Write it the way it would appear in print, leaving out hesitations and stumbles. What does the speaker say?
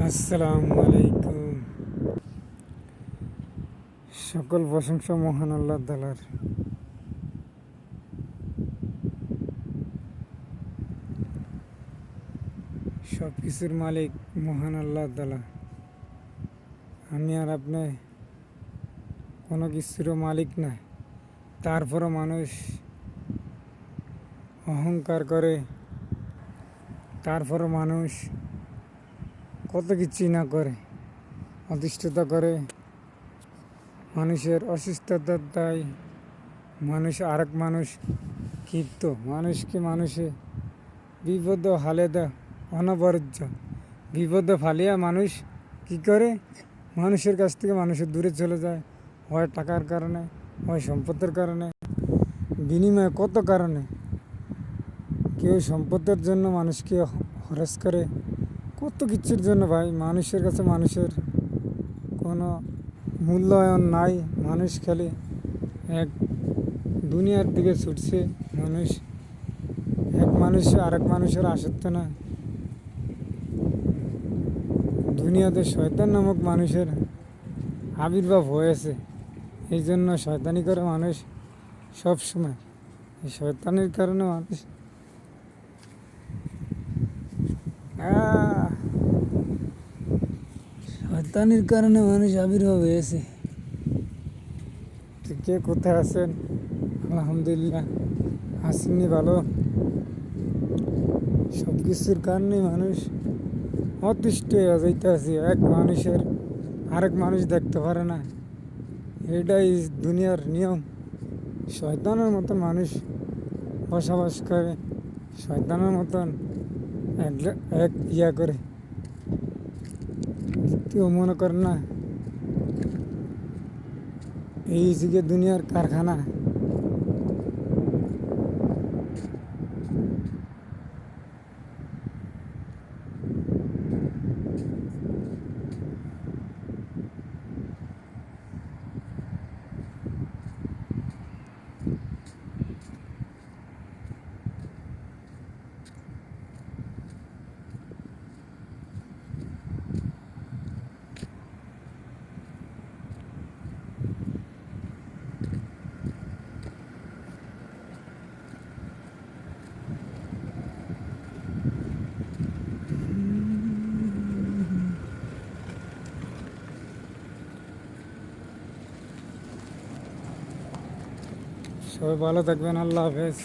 আসসালামু আলাইকুম। সকল প্রশংসা মহান আল্লাহ তাআলার। সব কিছুর মালিক মহান আল্লাহ তাআলা। আমি আর আপনি কোনো কিছুরও মালিক না, তারপরও মানুষ অহংকার করে, তারপরও মানুষ কত কিছুই না করে, অতিষ্ঠতা করে। মানুষের অসুস্থতার দায় মানুষ আরেক মানুষ ক্ষিপ্ত, মানুষে বিপদ হালে দেয় অনবরত। বিপদে ফালিয়া মানুষ কি করে, মানুষের কাছ থেকে মানুষের দূরে চলে যায়, হয় টাকার কারণে, হয় সম্পদের কারণে, বিনিময়ে কত কারণে। কেউ সম্পদের জন্য মানুষকে হরাস করে, কত কিছুর জন্য। ভাই, মানুষের কাছে মানুষের কোনো মূল্যায়ন নাই। মানুষ খালি এক দুনিয়ার দিকে ছুটছে। এক মানুষ আরেক মানুষের আসক্ত না। দুনিয়াতে শয়তান নামক মানুষের আবির্ভাব হয়েছে, এই জন্য শয়তানি করে মানুষ সব সময়। এই শয়তানির কারণে মানুষ আবির্ভাব হয়েছে। কে কোথায় আছেন? আলহামদুলিল্লাহ আসেননি ভালো। সব কিছুর কারণে মানুষ অতিষ্ঠ হয়ে যাইতে আছে। এক মানুষের আরেক মানুষ দেখতে পারে না, এটাই দুনিয়ার নিয়ম। শয়তানের মতন মানুষ বসবাস করে, শয়তানের মতন এক ইয়া করে। কেউ মনে করে না এই যুগে দুনিয়ার কারখানা। সবাই ভালো থাকবেন। আল্লাহ হাফেজ।